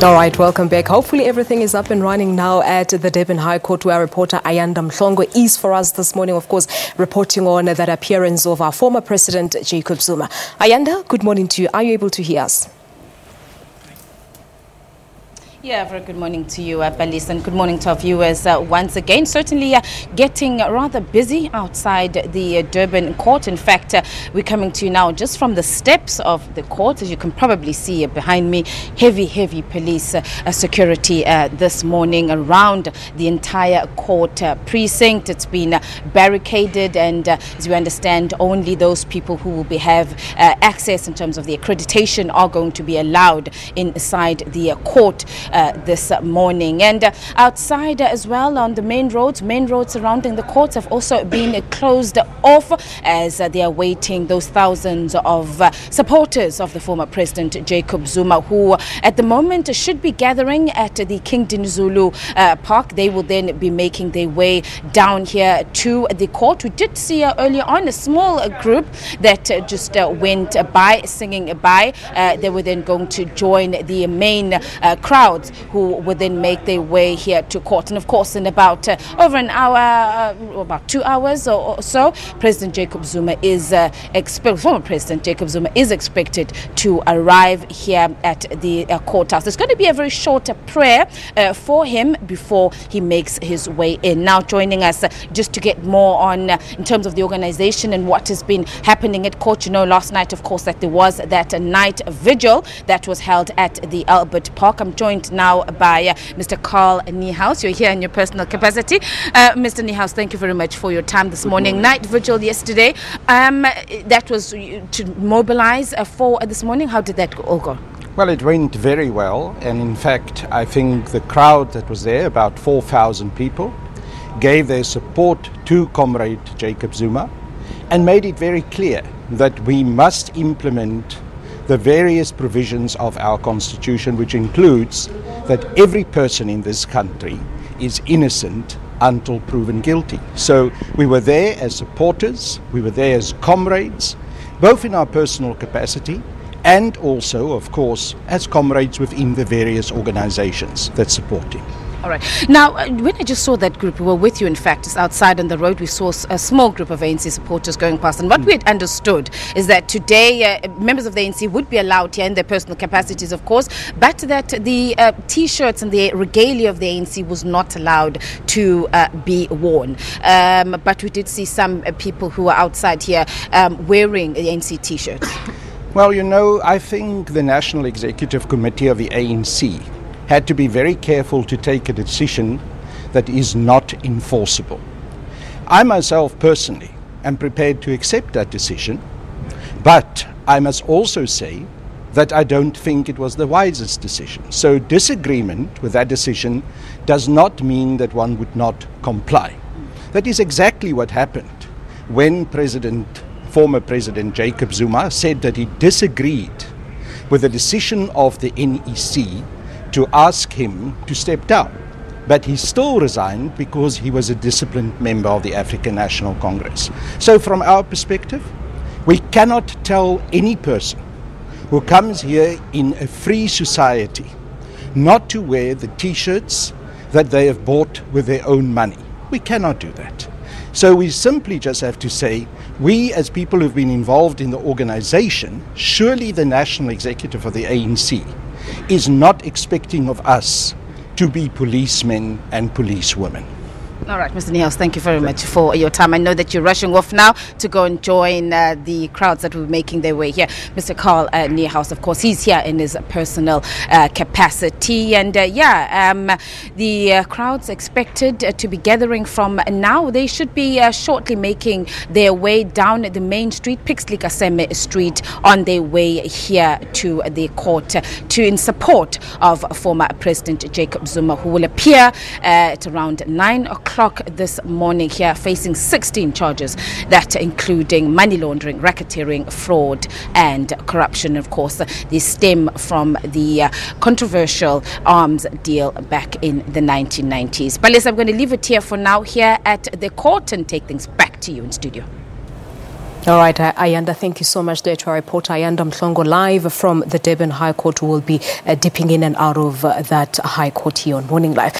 All right, welcome back. Hopefully everything is up and running now at the Durban High Court, where our reporter Ayanda Mhlongo is for us this morning, of course, reporting on that appearance of our former president, Jacob Zuma. Ayanda, good morning to you. Are you able to hear us? Yeah, very good morning to you, Balis, and good morning to our viewers once again. Certainly getting rather busy outside the Durban court. In fact, we're coming to you now just from the steps of the court. As you can probably see behind me, heavy police security this morning around the entire court precinct. It's been barricaded, and as we understand, only those people who will have access in terms of the accreditation are going to be allowed inside the court this morning. And outside as well on the main roads surrounding the courts have also been closed off as they are waiting those thousands of supporters of the former president Jacob Zuma, who at the moment should be gathering at the King Dinizulu Park. They will then be making their way down here to the court. We did see earlier on a small group that just went by singing by. They were then going to join the main crowd who would then make their way here to court. And of course, in about over an hour, about 2 hours or so, President Jacob Zuma is former President Jacob Zuma is expected to arrive here at the courthouse. There's going to be a very short prayer for him before he makes his way in. Now joining us just to get more on in terms of the organization and what has been happening at court. You know, last night, of course, that there was that night vigil that was held at the Albert Park. I'm joined now by Mr. Carl Niehaus. You're here in your personal capacity. Mr. Niehaus, thank you very much for your time this morning. Night vigil yesterday. That was to mobilize for this morning. How did that all go? Well, it went very well. And in fact, I think the crowd that was there, about 4,000 people, gave their support to Comrade Jacob Zuma and made it very clear that we must implement the various provisions of our constitution, which includes that every person in this country is innocent until proven guilty. So we were there as supporters, we were there as comrades, both in our personal capacity and also, of course, as comrades within the various organizations that support him. All right. Now, when I just saw that group, we were with you, in fact, just outside on the road, we saw a small group of ANC supporters going past. And what we had understood is that today members of the ANC would be allowed here in their personal capacities, of course, but that the T-shirts and the regalia of the ANC was not allowed to be worn. But we did see some people who were outside here wearing the ANC T-shirts. Well, you know, I think the National Executive Committee of the ANC had to be very careful to take a decision that is not enforceable. I myself personally am prepared to accept that decision, but I must also say that I don't think it was the wisest decision. So disagreement with that decision does not mean that one would not comply. That is exactly what happened when former President Jacob Zuma said that he disagreed with the decision of the NEC to ask him to step down. But he still resigned because he was a disciplined member of the African National Congress. So from our perspective, we cannot tell any person who comes here in a free society not to wear the T-shirts that they have bought with their own money. We cannot do that. So we simply just have to say, we as people who've been involved in the organization, surely the National Executive of the ANC is not expecting of us to be policemen and policewomen. All right, Mr. Niehaus, thank you very much for your time. I know that you're rushing off now to go and join the crowds that will be making their way here. Mr. Carl Niehaus, of course, he's here in his personal capacity. And the crowds expected to be gathering from now. They should be shortly making their way down the main street, Pixley Kaseme Street, on their way here to the court in support of former President Jacob Zuma, who will appear at around 9 o'clock this morning here, facing 16 charges, that including money laundering, racketeering, fraud and corruption. Of course, these stem from the controversial arms deal back in the 1990s. But listen, I'm going to leave it here for now here at the court and take things back to you in studio. All right, Ayanda, thank you so much there to our reporter, Ayanda Mhlongo, live from the Durban High Court, who will be dipping in and out of that High Court here on Morning Live.